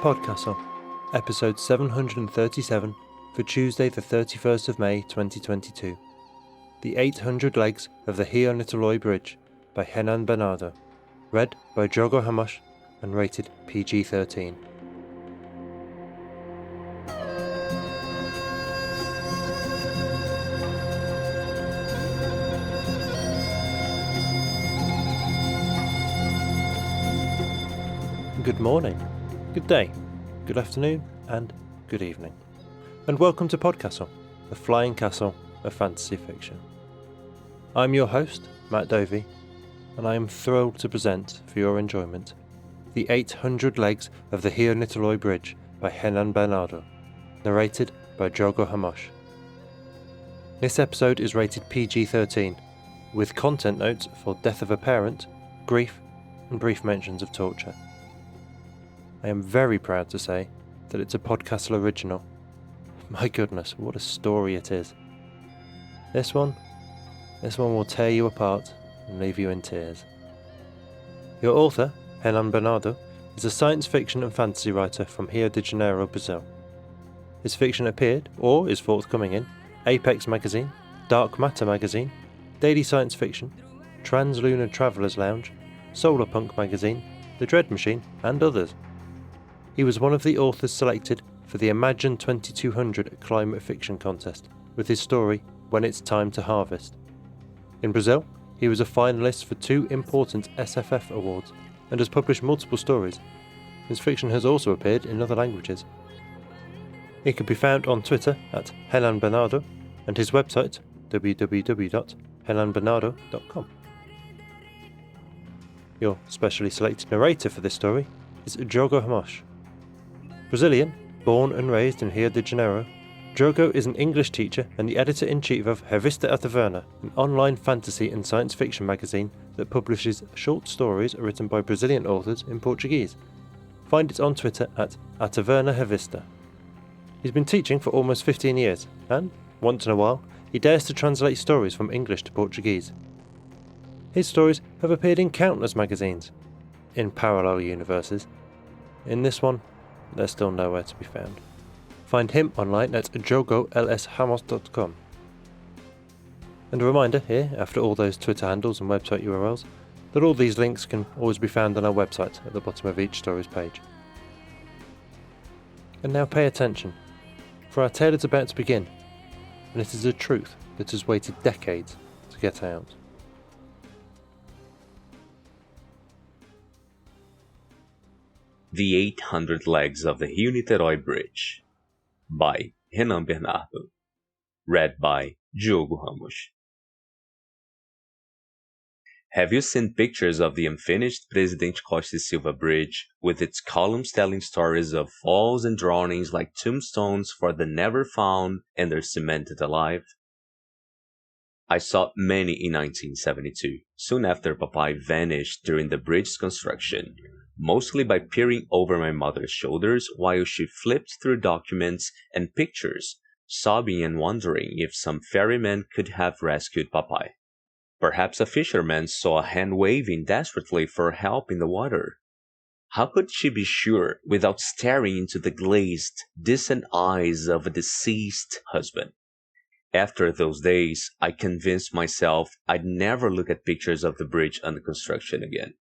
PodCastle, episode 737 for Tuesday the 31st of May 2022. The 800 Legs of the Rio-Niteroi Bridge by Henan Bernardo, read by Jogo Hamosh and rated PG-13. Good morning, good day, good afternoon, and good evening. And welcome to PodCastle, the flying castle of fantasy fiction. I'm your host, Matt Dovey, and I am thrilled to present for your enjoyment The 800 Legs of the Rio-Niteroi Bridge by Henan Bernardo, narrated by Jogo Hamosh. This episode is rated PG-13, with content notes for death of a parent, grief, and brief mentions of torture. I am very proud to say that it's a PodCastle original. My goodness, what a story it is. This one will tear you apart and leave you in tears. Your author, Henan Bernardo, is a science fiction and fantasy writer from Rio de Janeiro, Brazil. His fiction appeared, or is forthcoming in, Apex Magazine, Dark Matter Magazine, Daily Science Fiction, Translunar Traveller's Lounge, Solarpunk Magazine, The Dread Machine, and others. He was one of the authors selected for the Imagine 2200 Climate Fiction Contest with his story When It's Time to Harvest. In Brazil, he was a finalist for 2 important SFF awards and has published multiple stories. His fiction has also appeared in other languages. He can be found on Twitter at Henan Bernardo and his website www.henanbernardo.com. Your specially selected narrator for this story is Jogo Hamosh. Brazilian, born and raised in Rio de Janeiro, Jogo is an English teacher and the editor-in-chief of Revista A Taverna, an online fantasy and science fiction magazine that publishes short stories written by Brazilian authors in Portuguese. Find it on Twitter at A Taverna Revista. He's been teaching for almost 15 years, and, once in a while, he dares to translate stories from English to Portuguese. His stories have appeared in countless magazines, in parallel universes. In this one, they're still nowhere to be found. Find him online at jogolshamos.com. And a reminder here, after all those Twitter handles and website URLs, that all these links can always be found on our website at the bottom of each story's page. And now pay attention, for our tale is about to begin, and it is a truth that has waited decades to get out. The 800 Legs of the Rio-Niteroi Bridge by Henan Bernardo, read by Jogo Hamosh. Have you seen pictures of the unfinished Presidente Costa Silva Bridge, with its columns telling stories of falls and drownings like tombstones for the never found and their cemented alive? I saw many in 1972, soon after Papai vanished during the bridge's construction, mostly by peering over my mother's shoulders while she flipped through documents and pictures, sobbing and wondering if some ferryman could have rescued Papai. Perhaps a fisherman saw a hand waving desperately for help in the water. How could she be sure without staring into the glazed, distant eyes of a deceased husband? After those days, I convinced myself I'd never look at pictures of the bridge under construction again.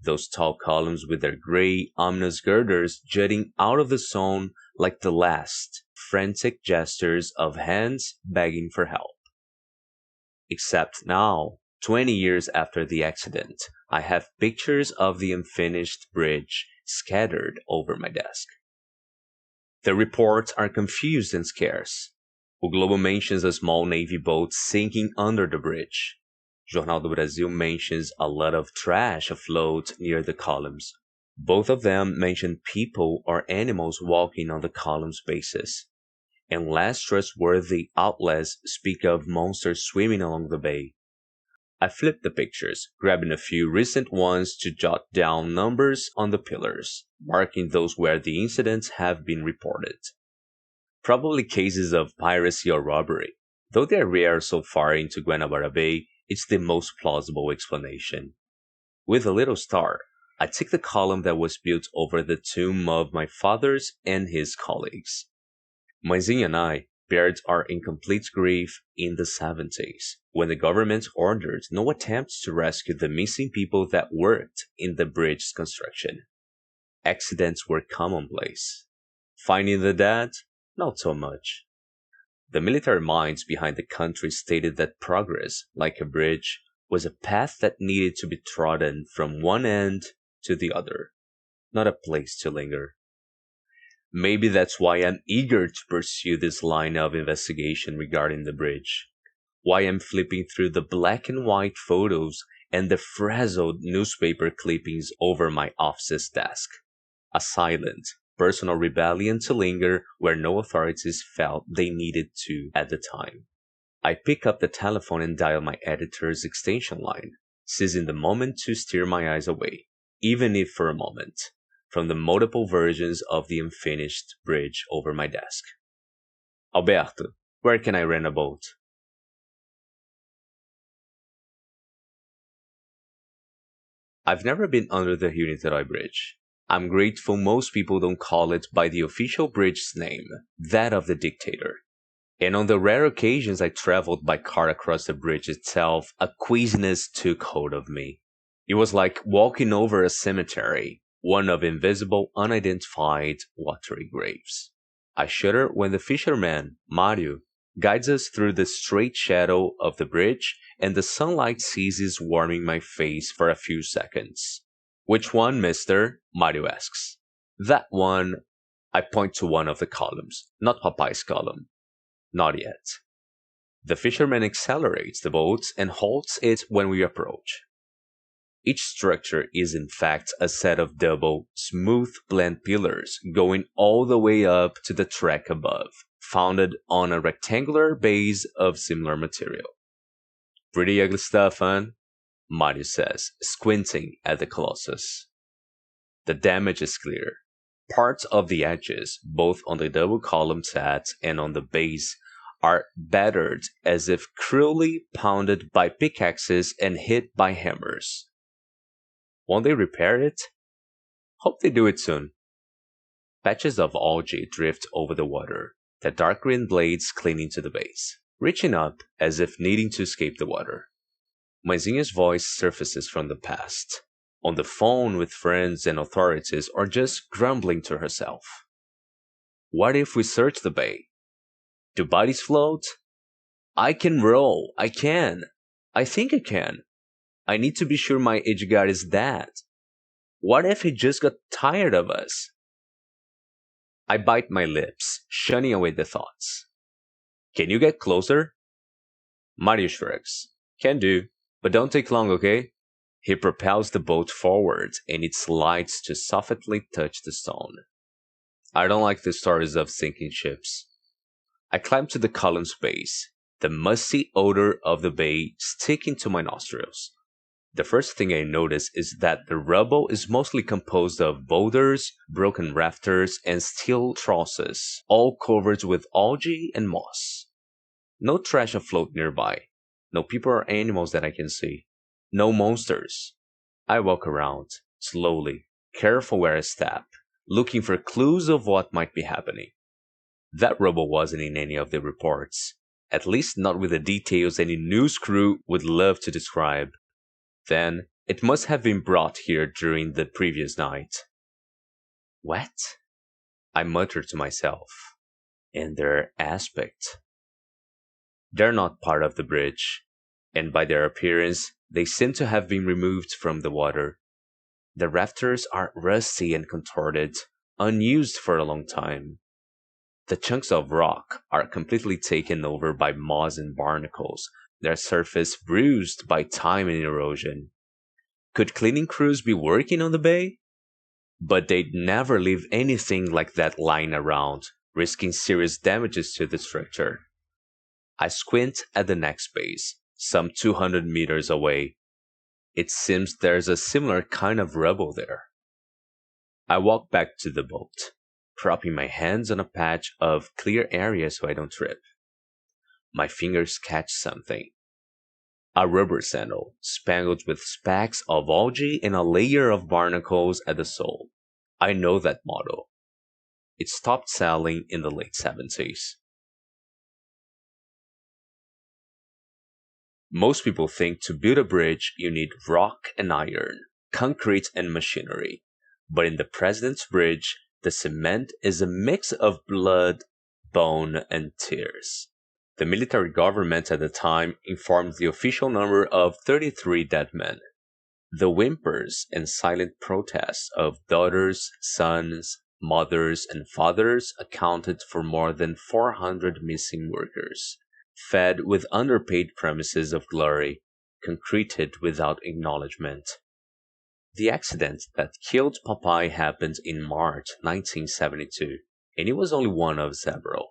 Those tall columns with their gray, ominous girders jutting out of the zone like the last, frantic gestures of hands begging for help. Except now, 20 years after the accident, I have pictures of the unfinished bridge scattered over my desk. The reports are confused and scarce. O Globo mentions a small Navy boat sinking under the bridge. Jornal do Brasil mentions a lot of trash afloat near the columns. Both of them mention people or animals walking on the columns' bases. And less trustworthy outlets speak of monsters swimming along the bay. I flipped the pictures, grabbing a few recent ones to jot down numbers on the pillars, marking those where the incidents have been reported. Probably cases of piracy or robbery. Though they are rare so far into Guanabara Bay, it's the most plausible explanation. With a little star, I took the column that was built over the tomb of my fathers and his colleagues. Mãezinha and I buried our incomplete grave in the 70s, when the government ordered no attempts to rescue the missing people that worked in the bridge's construction. Accidents were commonplace. Finding the dead, not so much. The military minds behind the country stated that progress, like a bridge, was a path that needed to be trodden from one end to the other, not a place to linger. Maybe that's why I'm eager to pursue this line of investigation regarding the bridge. Why I'm flipping through the black and white photos and the frazzled newspaper clippings over my office's desk. A silent, personal rebellion to linger where no authorities felt they needed to at the time. I pick up the telephone and dial my editor's extension line, seizing the moment to steer my eyes away, even if for a moment, from the multiple versions of the unfinished bridge over my desk. Alberto, where can I rent a boat? I've never been under the Rio-Niteroi bridge. I'm grateful most people don't call it by the official bridge's name, that of the dictator. And on the rare occasions I traveled by car across the bridge itself, a queasiness took hold of me. It was like walking over a cemetery, one of invisible, unidentified, watery graves. I shudder when the fisherman, Mario, guides us through the straight shadow of the bridge and the sunlight ceases warming my face for a few seconds. Which one, mister? Mario asks. That one. I point to one of the columns, not Popeye's column. Not yet. The fisherman accelerates the boat and halts it when we approach. Each structure is in fact a set of double, smooth blend pillars going all the way up to the track above, founded on a rectangular base of similar material. Pretty ugly stuff, huh? Mario says, squinting at the colossus. The damage is clear. Parts of the edges, both on the double column set and on the base, are battered as if cruelly pounded by pickaxes and hit by hammers. Won't they repair it? Hope they do it soon. Patches of algae drift over the water, the dark green blades clinging to the base, reaching up as if needing to escape the water. Mãezinha's voice surfaces from the past, on the phone with friends and authorities or just grumbling to herself. What if we search the bay? Do bodies float? I can row. I can. I think I can. I need to be sure my Edgar is dead. What if he just got tired of us? I bite my lips, shunning away the thoughts. Can you get closer? Mario shrugs. Can do, but don't take long, okay? He propels the boat forward and it slides to softly touch the stone. I don't like the stories of sinking ships. I climb to the column's base, the musty odor of the bay sticking to my nostrils. The first thing I notice is that the rubble is mostly composed of boulders, broken rafters, and steel trusses, all covered with algae and moss. No trash afloat nearby. No people or animals that I can see. No monsters. I walk around, slowly, careful where I step, looking for clues of what might be happening. That rubble wasn't in any of the reports, at least not with the details any news crew would love to describe. Then, it must have been brought here during the previous night. What? I mutter to myself. And their aspect. They're not part of the bridge, and by their appearance, they seem to have been removed from the water. The rafters are rusty and contorted, unused for a long time. The chunks of rock are completely taken over by moss and barnacles, their surface bruised by time and erosion. Could cleaning crews be working on the bay? But they'd never leave anything like that lying around, risking serious damages to the structure. I squint at the next base, some 200 meters away. It seems there's a similar kind of rubble there. I walk back to the boat, propping my hands on a patch of clear area so I don't trip. My fingers catch something. A rubber sandal, spangled with specks of algae and a layer of barnacles at the sole. I know that model. It stopped selling in the late 70s. Most people think to build a bridge you need rock and iron, concrete and machinery. But in the President's Bridge, the cement is a mix of blood, bone, and tears. The military government at the time informed the official number of 33 dead men. The whimpers and silent protests of daughters, sons, mothers, and fathers accounted for more than 400 missing workers, fed with underpaid promises of glory, concreted without acknowledgement. The accident that killed Popeye happened in March 1972, and it was only one of several.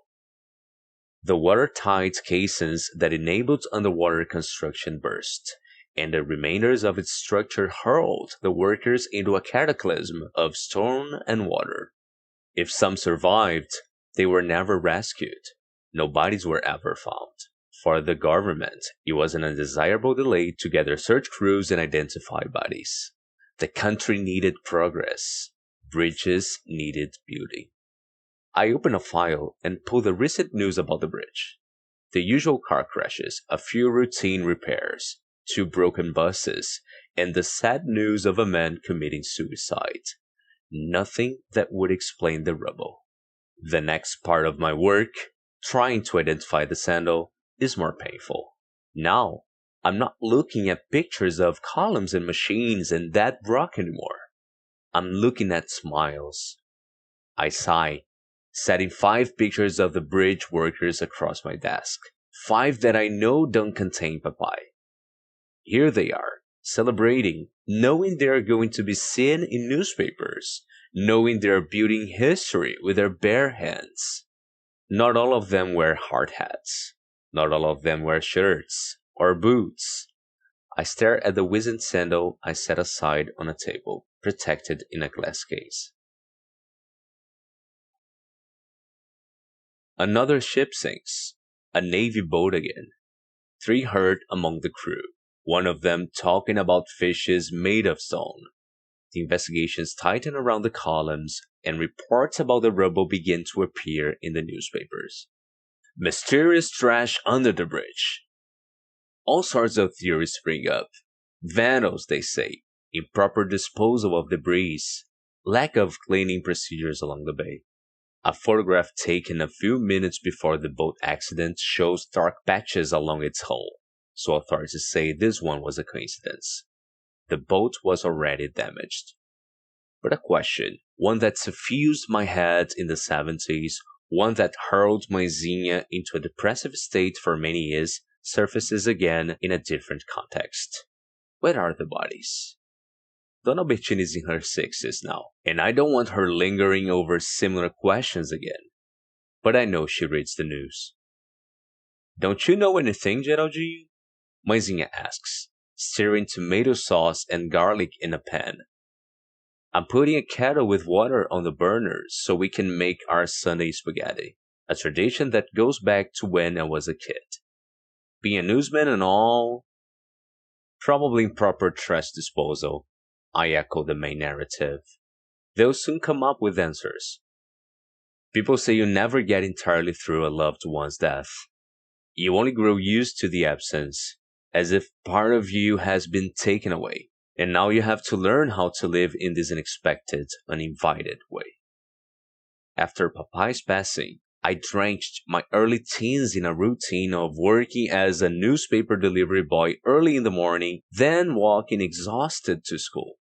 The watertight casings that enabled underwater construction burst, and the remainders of its structure hurled the workers into a cataclysm of stone and water. If some survived, they were never rescued. No bodies were ever found. For the government, it was an undesirable delay to gather search crews and identify bodies. The country needed progress. Bridges needed beauty. I opened a file and pulled the recent news about the bridge. The usual car crashes, a few routine repairs, 2 broken buses, and the sad news of a man committing suicide. Nothing that would explain the rubble. The next part of my work, trying to identify the sandal, is more painful. Now, I'm not looking at pictures of columns and machines and dead rock anymore. I'm looking at smiles. I sigh, setting 5 pictures of the bridge workers across my desk. 5 that I know don't contain Popeye. Here they are, celebrating, knowing they are going to be seen in newspapers, knowing they are building history with their bare hands. Not all of them wear hard hats. Not all of them wear shirts or boots. I stare at the wizened sandal I set aside on a table, protected in a glass case. Another ship sinks, a Navy boat again. 3 hurt among the crew, one of them talking about fishes made of stone. The investigations tighten around the columns, and reports about the rubble begin to appear in the newspapers. Mysterious trash under the bridge. All sorts of theories spring up. Vandals, they say, improper disposal of debris, lack of cleaning procedures along the bay. A photograph taken a few minutes before the boat accident shows dark patches along its hull, so authorities say this one was a coincidence. The boat was already damaged. But a question, one that suffused my head in the 70s, one that hurled Mãezinha into a depressive state for many years, surfaces again in a different context. Where are the bodies? Dona Albertina is in her 60s now, and I don't want her lingering over similar questions again. But I know she reads the news. Don't you know anything, Geraldinho? Mãezinha asks, stirring tomato sauce and garlic in a pan. I'm putting a kettle with water on the burners so we can make our Sunday spaghetti, a tradition that goes back to when I was a kid. Being a newsman and all, probably improper trash disposal, I echo the main narrative. They'll soon come up with answers. People say you never get entirely through a loved one's death. You only grow used to the absence, as if part of you has been taken away, and now you have to learn how to live in this unexpected, uninvited way. After Popeye's passing, I drenched my early teens in a routine of working as a newspaper delivery boy early in the morning, then walking exhausted to school.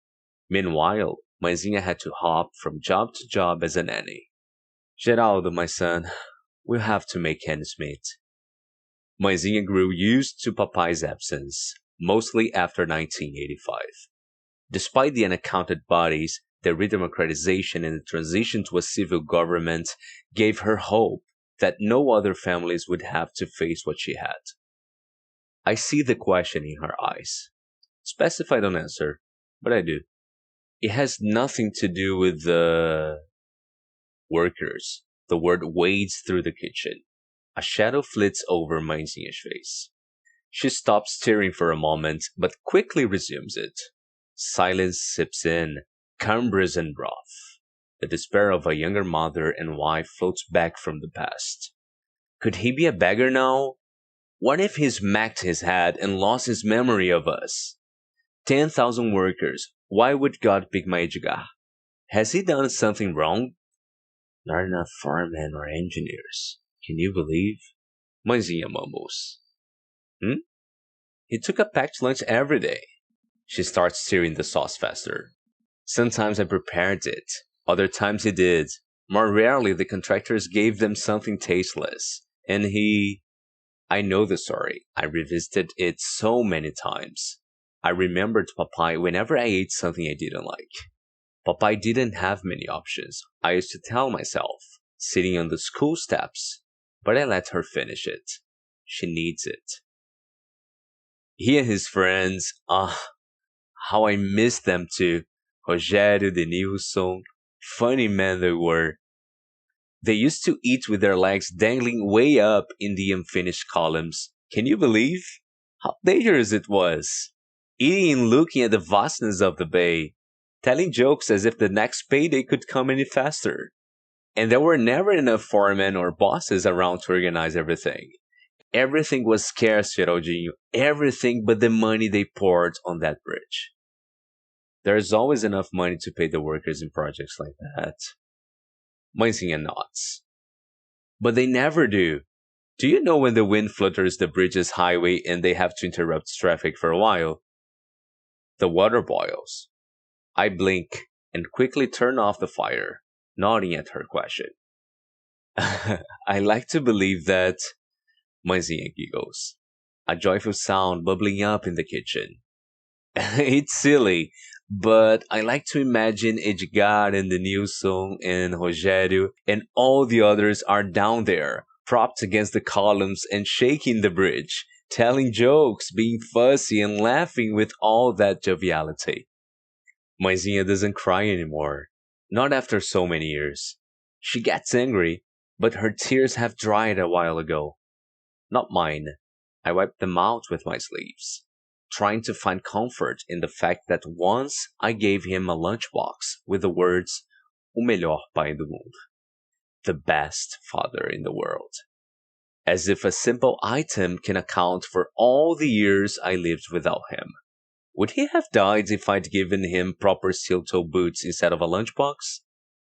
Meanwhile, Mãezinha had to hop from job to job as a nanny. Geraldo, my son, we'll have to make ends meet. Mãezinha grew used to Popeye's absence, mostly after 1985. Despite the unaccounted bodies, the redemocratization and the transition to a civil government gave her hope that no other families would have to face what she had. I see the question in her eyes. It's best if I don't answer, but I do. It has nothing to do with the workers. The word wades through the kitchen. A shadow flits over Mãezinha's face. She stops steering for a moment, but quickly resumes it. Silence sips in, cumbrous and rough. The despair of a younger mother and wife floats back from the past. Could he be a beggar now? What if he smacked his head and lost his memory of us? 10,000 workers. Why would God pick my Edgar? Has he done something wrong? Not enough firemen or engineers. Can you believe? Mãezinha mumbles. He took a packed lunch every day. She starts stirring the sauce faster. Sometimes I prepared it. Other times he did. More rarely, the contractors gave them something tasteless. And I know the story. I revisited it so many times. I remembered Popeye whenever I ate something I didn't like. Popeye didn't have many options. I used to tell myself, sitting on the school steps, but I let her finish it. She needs it. He and his friends, how I miss them too. Rogério, Denilson, funny men they were. They used to eat with their legs dangling way up in the unfinished columns. Can you believe? How dangerous it was. Eating and looking at the vastness of the bay. Telling jokes as if the next payday could come any faster. And there were never enough foremen or bosses around to organize everything. Everything was scarce, Geraldinho. Everything but the money they poured on that bridge. There's always enough money to pay the workers in projects like that. Mãezinha nods. But they never do. Do you know when the wind flutters the bridge's highway and they have to interrupt traffic for a while? The water boils. I blink and quickly turn off the fire, nodding at her question. I like to believe that, Mãezinha giggles, a joyful sound bubbling up in the kitchen. It's silly, but I like to imagine Edgar and Denilson and Rogério and all the others are down there, propped against the columns and shaking the bridge, telling jokes, being fussy and laughing with all that joviality. Mãezinha doesn't cry anymore, not after so many years. She gets angry, but her tears have dried a while ago. Not mine. I wipe them out with my sleeves, trying to find comfort in the fact that once I gave him a lunchbox with the words, O melhor pai do mundo, the best father in the world. As if a simple item can account for all the years I lived without him. Would he have died if I'd given him proper steel-toe boots instead of a lunchbox?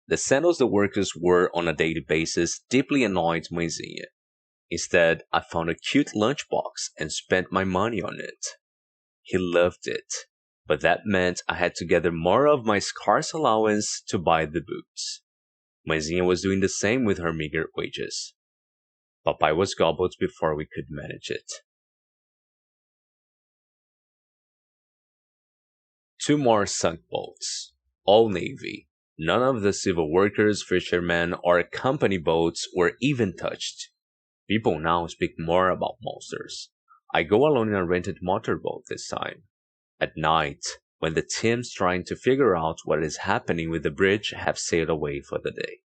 The sandals the workers wore on a daily basis deeply annoyed Mãezinha. Instead, I found a cute lunchbox and spent my money on it. He loved it, but that meant I had to gather more of my scarce allowance to buy the boots. Mãezinha was doing the same with her meager wages. Popeye was gobbled before we could manage it. 2 more sunk boats, all Navy. None of the civil workers, fishermen, or company boats were even touched. People now speak more about monsters. I go alone in a rented motorboat this time. At night, when the teams trying to figure out what is happening with the bridge have sailed away for the day.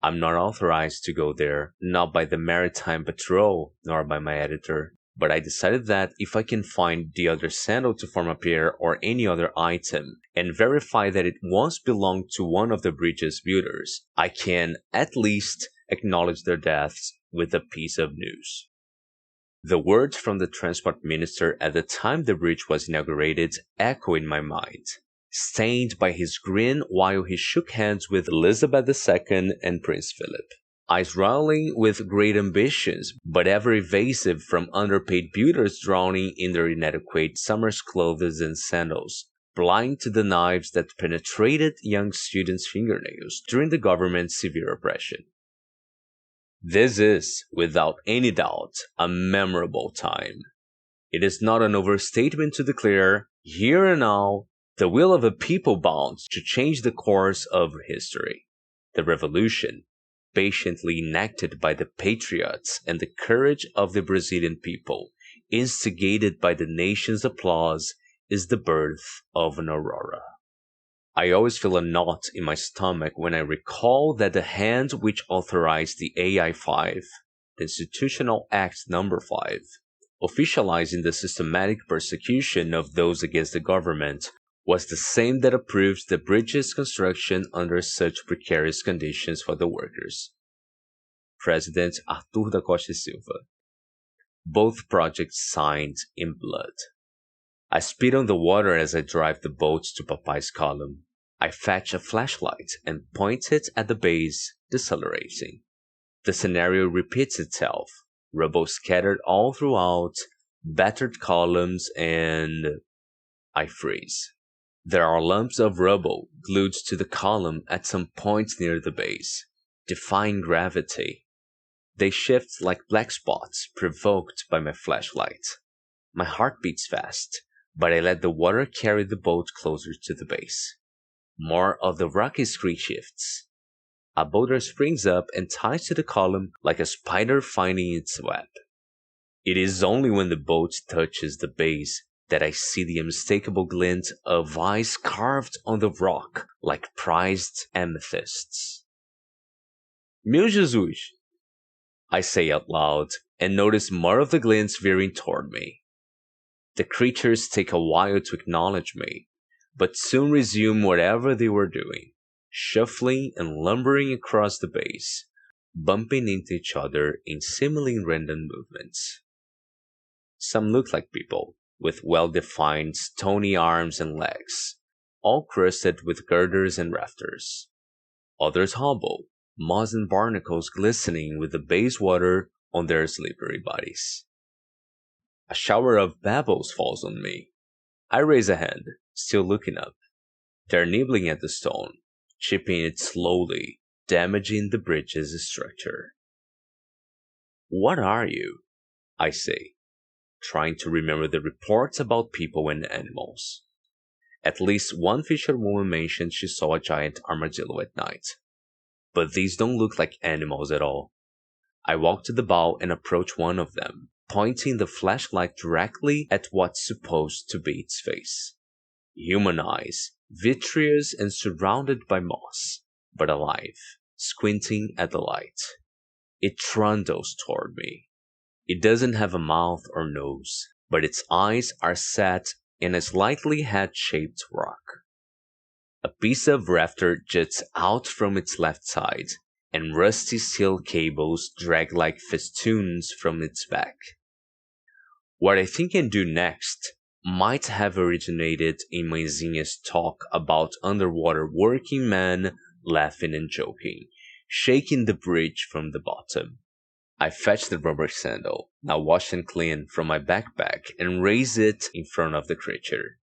I'm not authorized to go there, not by the Maritime Patrol, nor by my editor, but I decided that if I can find the other sandal to form a pair or any other item, and verify that it once belonged to one of the bridge's builders, I can, at least, acknowledge their deaths with a piece of news. The words from the transport minister at the time the bridge was inaugurated echo in my mind, stained by his grin while he shook hands with Elizabeth II and Prince Philip. Eyes rolling with great ambitions, but ever evasive from underpaid builders drowning in their inadequate summer's clothes and sandals, blind to the knives that penetrated young students' fingernails during the government's severe oppression. This is, without any doubt, a memorable time. It is not an overstatement to declare, here and now, the will of a people bound to change the course of history. The revolution, patiently enacted by the patriots and the courage of the Brazilian people, instigated by the nation's applause, is the birth of an aurora. I always feel a knot in my stomach when I recall that the hand which authorized the AI-5, the Institutional Act No. 5, officializing the systematic persecution of those against the government, was the same that approved the bridge's construction under such precarious conditions for the workers. President Arthur da Costa Silva. Both projects signed in blood. I spit on the water as I drive the boat to Papai's column. I fetch a flashlight and point it at the base, decelerating. The scenario repeats itself. Rubble scattered all throughout, battered columns, and I freeze. There are lumps of rubble glued to the column at some points near the base, defying gravity. They shift like black spots provoked by my flashlight. My heart beats fast, but I let the water carry the boat closer to the base. More of the rocky scree shifts. A boulder springs up and ties to the column like a spider finding its web. It is only when the boat touches the base that I see the unmistakable glint of eyes carved on the rock like prized amethysts. Meu Jesus! I say out loud, and notice more of the glints veering toward me. The creatures take a while to acknowledge me, but soon resume whatever they were doing, shuffling and lumbering across the base, bumping into each other in seemingly random movements. Some look like people, with well-defined stony arms and legs, all crusted with girders and rafters. Others hobble, moss and barnacles glistening with the base water on their slippery bodies. A shower of pebbles falls on me. I raise a hand, still looking up. They're nibbling at the stone, chipping it slowly, damaging the bridge's structure. What are you? I say, trying to remember the reports about people and animals. At least one fisherwoman mentioned she saw a giant armadillo at night. But these don't look like animals at all. I walk to the bow and approach one of them, pointing the flashlight directly at what's supposed to be its face. Human eyes, vitreous and surrounded by moss, but alive, squinting at the light. It trundles toward me. It doesn't have a mouth or nose, but its eyes are set in a slightly hat-shaped rock. A piece of rafter juts out from its left side, and rusty steel cables drag like festoons from its back. What I think and do next might have originated in Mãezinha's talk about underwater working men laughing and joking, shaking the bridge from the bottom. I fetch the rubber sandal, now washed and clean, from my backpack and raise it in front of the creature.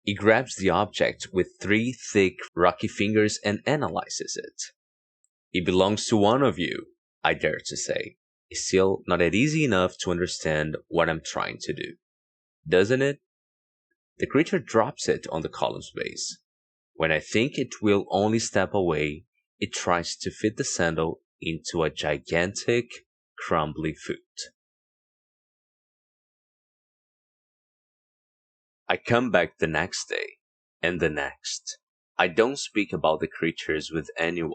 It grabs the object with 3 thick, rocky fingers and analyzes it. It belongs to one of you, I dare to say. It's still not yet easy enough to understand what I'm trying to do. Doesn't it? The creature drops it on the column's base. When I think it will only step away, it tries to fit the sandal into a gigantic, crumbly foot. I come back the next day, and the next. I don't speak about the creatures with anyone.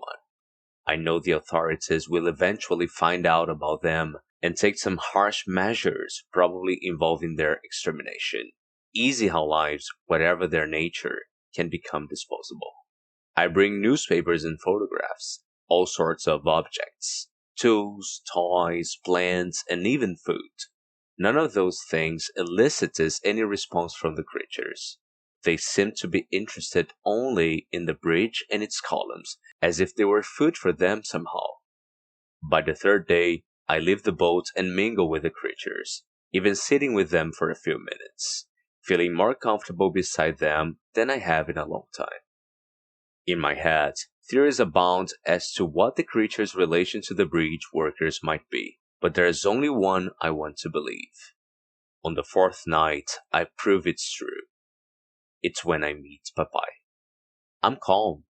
I know the authorities will eventually find out about them and take some harsh measures, probably involving their extermination. Easy how lives, whatever their nature, can become disposable. I bring newspapers and photographs, all sorts of objects, tools, toys, plants, and even food. None of those things elicited any response from the creatures. They seemed to be interested only in the bridge and its columns, as if they were food for them somehow. By the 3rd day, I leave the boat and mingle with the creatures, even sitting with them for a few minutes, feeling more comfortable beside them than I have in a long time. In my head, theories abound as to what the creatures' relation to the bridge workers might be, but there is only one I want to believe. On the 4th night, I prove it's true. It's when I meet Papai. I'm calm,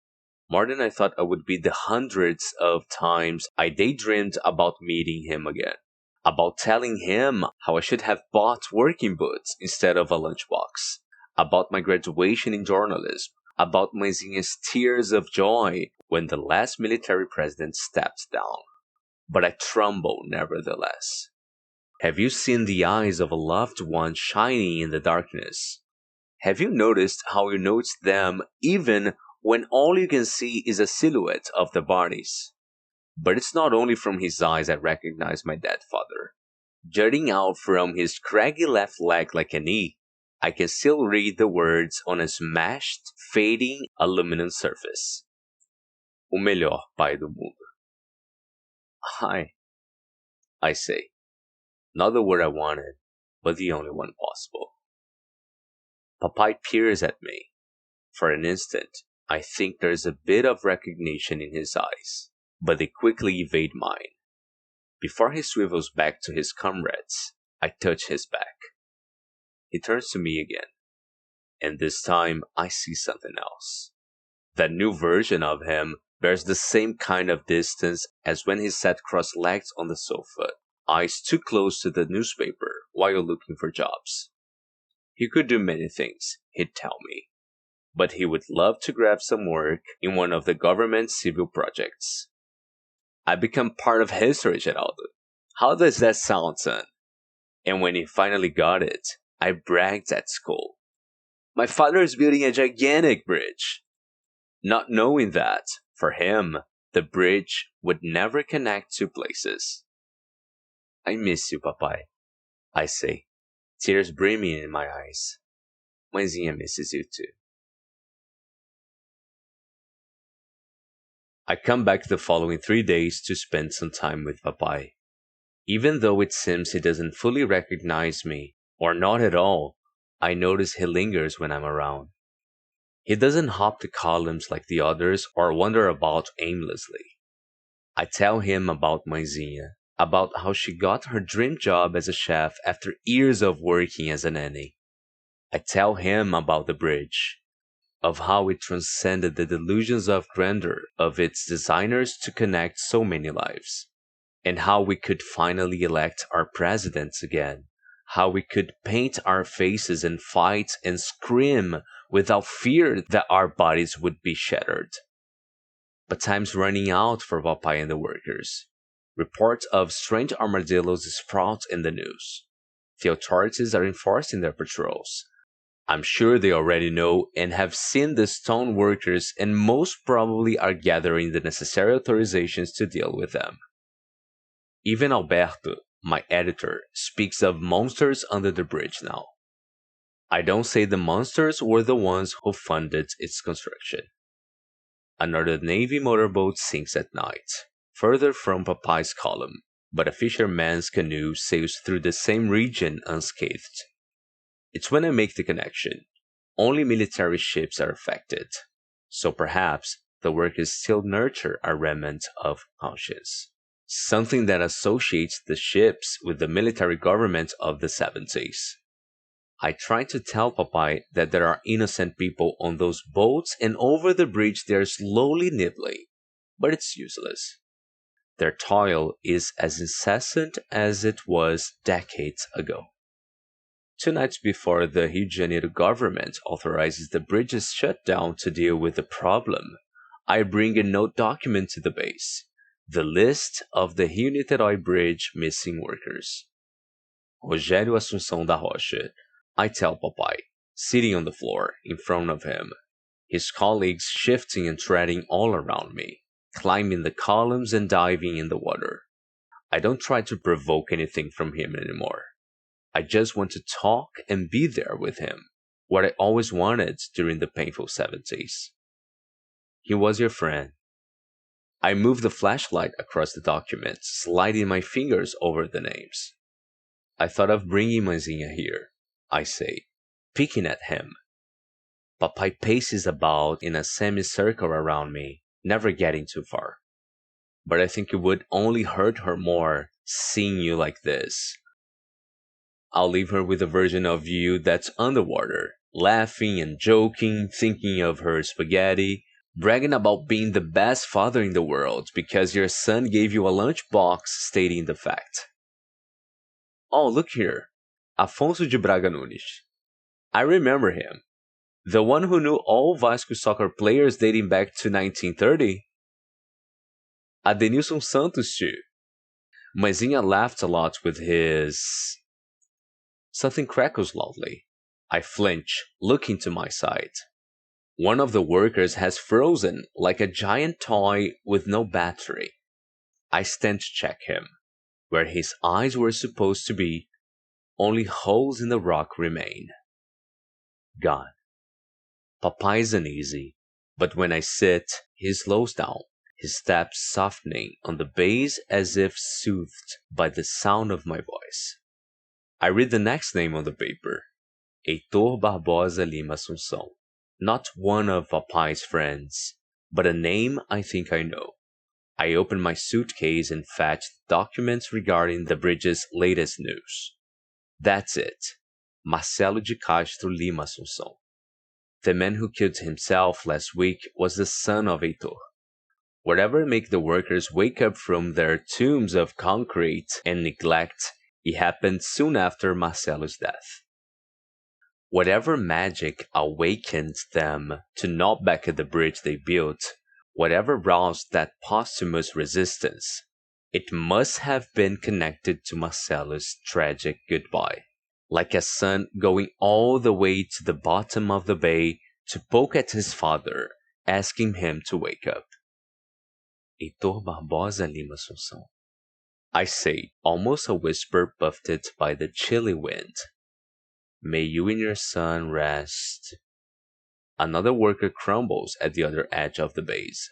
more than I thought I would be the hundreds of times I daydreamed about meeting him again, about telling him how I should have bought working boots instead of a lunchbox, about my graduation in journalism, about Mãezinha's tears of joy when the last military president stepped down. But I tremble nevertheless. Have you seen the eyes of a loved one shining in the darkness? Have you noticed how you notice them even when all you can see is a silhouette of the bodies? But it's not only from his eyes I recognize my dead father. Jutting out from his craggy left leg like an E, I can still read the words on a smashed, fading aluminum surface. O melhor pai do mundo. Hi, I say. Not the word I wanted, but the only one possible. Papai peers at me. For an instant, I think there's a bit of recognition in his eyes, but they quickly evade mine. Before he swivels back to his comrades, I touch his back. He turns to me again, and this time I see something else. That new version of him bears the same kind of distance as when he sat cross-legged on the sofa, eyes too close to the newspaper while looking for jobs. He could do many things, he'd tell me, but he would love to grab some work in one of the government's civil projects. I become part of history, Geraldo. How does that sound, son? And when he finally got it, I bragged at school. My father is building a gigantic bridge. Not knowing that, for him, the bridge would never connect two places. I miss you, papai, I say, tears brimming in my eyes. Mãezinha misses you too. I come back the following 3 days to spend some time with papai. Even though it seems he doesn't fully recognize me, or not at all, I notice he lingers when I'm around. He doesn't hop the columns like the others or wander about aimlessly. I tell him about Mãezinha, about how she got her dream job as a chef after years of working as a nanny. I tell him about the bridge, of how it transcended the delusions of grandeur of its designers to connect so many lives, and how we could finally elect our presidents again, how we could paint our faces and fight and scream without fear that our bodies would be shattered. But time's running out for papai and the workers. Reports of strange armadillos sprout in the news. The authorities are enforcing their patrols. I'm sure they already know and have seen the stone workers and most probably are gathering the necessary authorizations to deal with them. Even Alberto, my editor, speaks of monsters under the bridge now. I don't say the monsters were the ones who funded its construction. Another Navy motorboat sinks at night, further from Papai's column, but a fisherman's canoe sails through the same region unscathed. It's when I make the connection. Only military ships are affected, so perhaps the workers still nurture a remnant of conscience, something that associates the ships with the military government of the 70s. I try to tell Papai that there are innocent people on those boats and over the bridge they are slowly nibbling, but it's useless. Their toil is as incessant as it was decades ago. 2 nights before the Rio de Janeiro government authorizes the bridge's shutdown to deal with the problem, I bring a note document to the base, the list of the Rio-Niteroi bridge missing workers. Rogério Assunção da Rocha, I tell Papai, sitting on the floor in front of him, his colleagues shifting and treading all around me, climbing the columns and diving in the water. I don't try to provoke anything from him anymore. I just want to talk and be there with him, what I always wanted during the painful 70s. He was your friend. I move the flashlight across the document, sliding my fingers over the names. I thought of bringing Mãezinha here, I say, peeking at him. Papai paces about in a semicircle around me, never getting too far. But I think it would only hurt her more seeing you like this. I'll leave her with a version of you that's underwater, laughing and joking, thinking of her spaghetti, bragging about being the best father in the world because your son gave you a lunchbox stating the fact. Oh, look here, Afonso de Braga Nunes. I remember him. The one who knew all Vasco soccer players dating back to 1930? Adenilson Santos, too. Maisinha laughed a lot with his... Something crackles loudly. I flinch, looking to my side. One of the workers has frozen like a giant toy with no battery. I stand to check him. Where his eyes were supposed to be, only holes in the rock remain. Gone. Papai is uneasy, but when I sit, he slows down, his steps softening on the base as if soothed by the sound of my voice. I read the next name on the paper. Heitor Barbosa Lima Assunção. Not one of Papai's friends, but a name I think I know. I open my suitcase and fetch documents regarding the bridge's latest news. That's it. Marcelo de Castro Lima Assunção. The man who killed himself last week was the son of Heitor. Whatever make the workers wake up from their tombs of concrete and neglect, it happened soon after Marcelo's death. Whatever magic awakened them to gnaw back at the bridge they built, whatever roused that posthumous resistance, it must have been connected to Marcelo's tragic goodbye. Like a son going all the way to the bottom of the bay to poke at his father, asking him to wake up. Heitor Barbosa Lima Assunção. I say, almost a whisper buffeted by the chilly wind. May you and your son rest. Another worker crumbles at the other edge of the base.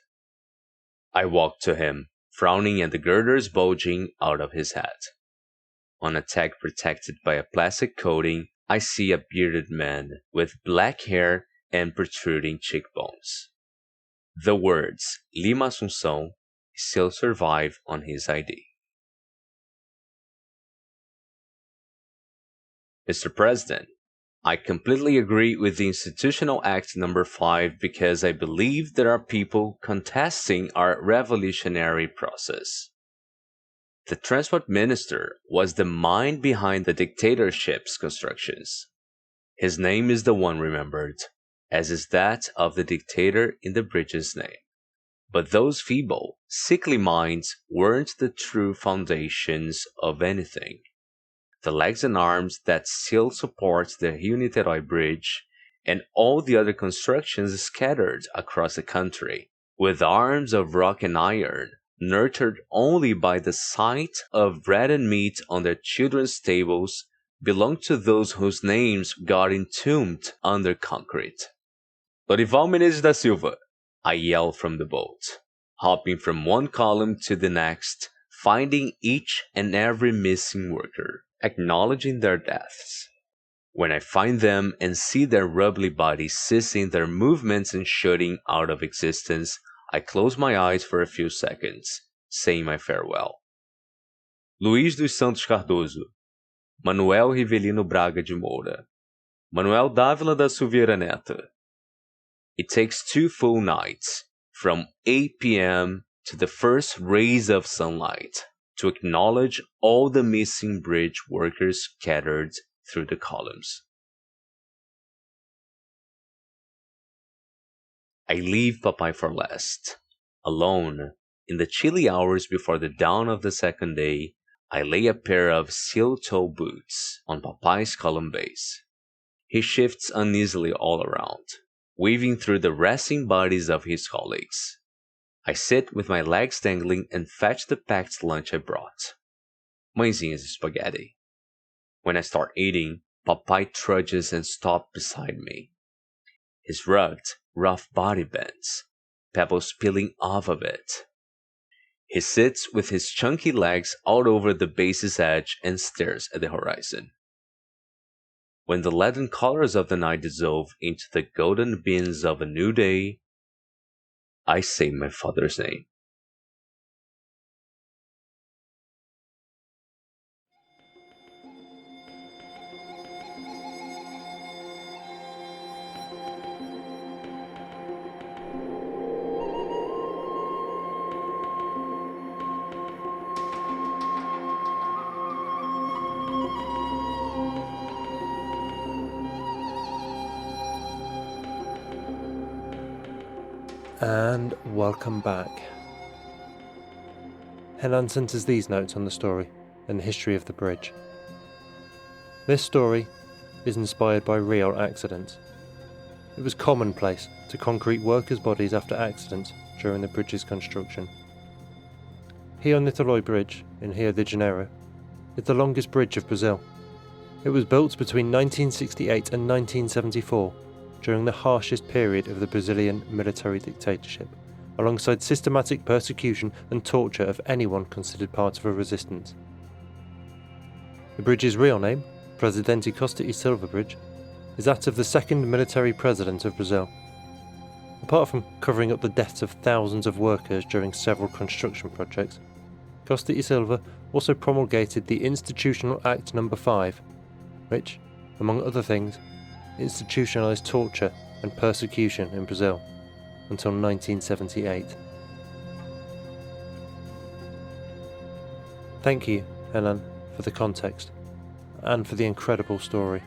I walk to him, frowning at the girders bulging out of his head. On a tag protected by a plastic coating, I see a bearded man with black hair and protruding cheekbones. The words Lima Assunção still survive on his ID. Mr. President, I completely agree with the Institutional Act No. 5 because I believe there are people contesting our revolutionary process. The Transport Minister was the mind behind the dictatorship's constructions. His name is the one remembered, as is that of the dictator in the bridge's name. But those feeble, sickly minds weren't the true foundations of anything. The legs and arms that still support the Rio-Niteroi bridge and all the other constructions scattered across the country, with arms of rock and iron, nurtured only by the sight of bread and meat on their children's tables, belong to those whose names got entombed under concrete. Dorival Menezes da Silva, I yell from the boat, hopping from one column to the next, finding each and every missing worker, acknowledging their deaths. When I find them and see their rubbly bodies ceasing their movements and shutting out of existence, I close my eyes for a few seconds, saying my farewell. Luiz dos Santos Cardoso, Manuel Rivelino Braga de Moura, Manuel Dávila da Silveira Neto. It takes 2 full nights, from 8 p.m. to the first rays of sunlight, to acknowledge all the missing bridge workers scattered through the columns. I leave Papai for last. Alone, in the chilly hours before the dawn of the second day, I lay a pair of steel-toe boots on Papai's column base. He shifts uneasily all around, weaving through the resting bodies of his colleagues. I sit with my legs dangling and fetch the packed lunch I brought. Mãezinha's spaghetti. When I start eating, Papai trudges and stops beside me. His rugged, rough body bends, pebbles peeling off of it. He sits with his chunky legs out over the base's edge and stares at the horizon. When the leaden colors of the night dissolve into the golden beams of a new day, I say my father's name. And welcome back. Henan sent us these notes on the story and the history of the bridge. This story is inspired by real accidents. It was commonplace to concrete workers' bodies after accidents during the bridge's construction. Rio-Niteroi Bridge in Rio de Janeiro is the longest bridge of Brazil. It was built between 1968 and 1974 during the harshest period of the Brazilian military dictatorship, alongside systematic persecution and torture of anyone considered part of a resistance. The bridge's real name, Presidente Costa e Silva Bridge, is that of the second military president of Brazil. Apart from covering up the deaths of thousands of workers during several construction projects, Costa e Silva also promulgated the Institutional Act No. 5, which, among other things, institutionalised torture and persecution in Brazil until 1978. Thank you, Henan, for the context and for the incredible story.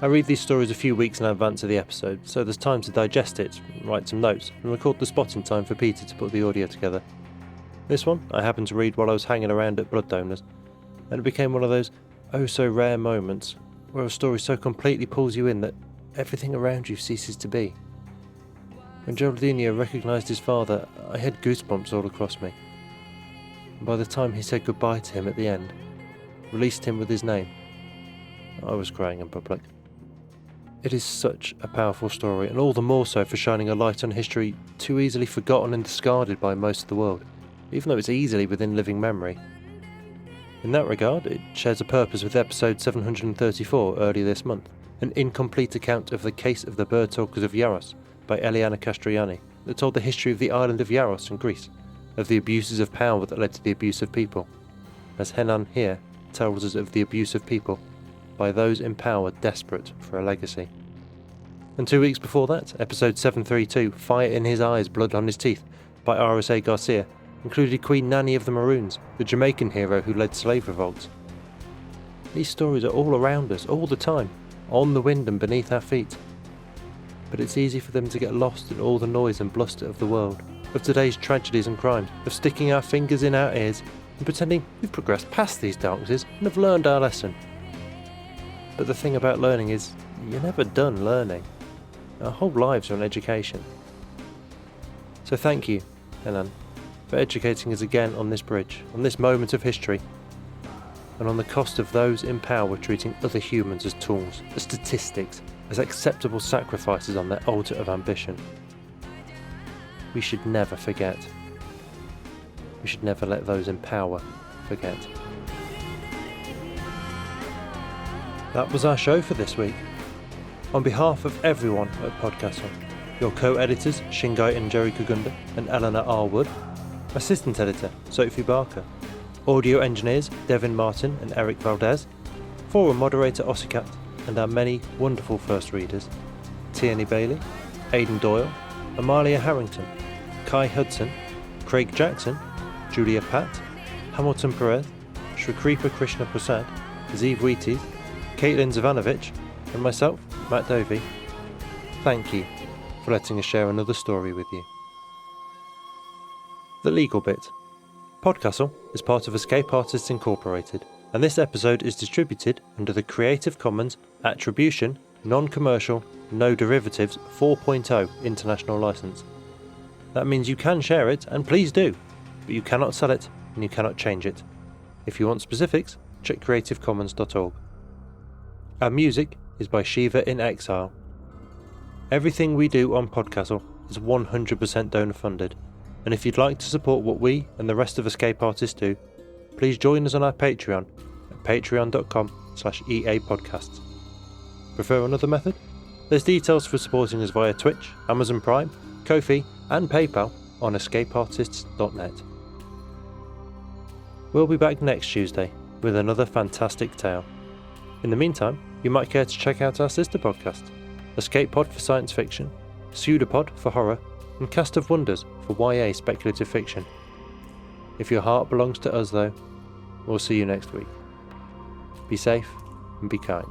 I read these stories a few weeks in advance of the episode, so there's time to digest it, write some notes, and record the spot in time for Peter to put the audio together. This one I happened to read while I was hanging around at Blood Donors, and it became one of those oh-so-rare moments where a story so completely pulls you in that everything around you ceases to be. When Geraldinho recognised his father, I had goosebumps all across me. And by the time he said goodbye to him at the end, released him with his name, I was crying in public. It is such a powerful story, and all the more so for shining a light on history too easily forgotten and discarded by most of the world, even though it's easily within living memory. In that regard, it shares a purpose with episode 734 earlier this month, an incomplete account of the case of the bird talkers of Yaros by Eliana Castroianni that told the history of the island of Yaros in Greece, of the abuses of power that led to the abuse of people, as Henan here tells us of the abuse of people by those in power desperate for a legacy. And 2 weeks before that, episode 732, Fire in His Eyes, Blood on His Teeth, by R.S.A. Garcia, included Queen Nanny of the Maroons, the Jamaican hero who led slave revolts. These stories are all around us, all the time, on the wind and beneath our feet. But it's easy for them to get lost in all the noise and bluster of the world, of today's tragedies and crimes, of sticking our fingers in our ears and pretending we've progressed past these darknesses and have learned our lesson. But the thing about learning is, you're never done learning. Our whole lives are an education. So thank you, Henan, for educating us again on this bridge, on this moment of history, and on the cost of those in power treating other humans as tools, as statistics, as acceptable sacrifices on their altar of ambition. We should never forget. We should never let those in power forget. That was our show for this week. On behalf of everyone at PodCastle, your co-editors Shingai and Jerry Kugunda and Eleanor R. Wood, assistant editor Sophie Barker, audio engineers Devin Martin and Eric Valdes, forum moderator Ossicat, and our many wonderful first readers Tierney Bailey, Aidan Doyle, Amalia Harrington, Kai Hudson, Craig Jackson, Julia Patt, Hamilton Perez, Shrikripa Krishna Prasad, Zeev Wheaties, Caitlin Zavanovich, and myself, Matt Dovey. Thank you for letting us share another story with you. The legal bit. PodCastle is part of Escape Artists Incorporated, and this episode is distributed under the Creative Commons Attribution, Non-Commercial, No Derivatives 4.0 International License. That means you can share it, and please do, but you cannot sell it and you cannot change it. If you want specifics, check creativecommons.org. Our music is by Shiva in Exile. Everything we do on PodCastle is 100% donor funded, and if you'd like to support what we and the rest of Escape Artists do, please join us on our Patreon at patreon.com/EAPodcasts. Prefer another method? There's details for supporting us via Twitch, Amazon Prime, Ko-fi and PayPal on escapeartists.net. We'll be back next Tuesday with another fantastic tale. In the meantime, you might care to check out our sister podcast, Escape Pod for science fiction, Pseudopod for horror, and Cast of Wonders for YA speculative fiction. If your heart belongs to us though, we'll see you next week. Be safe and be kind.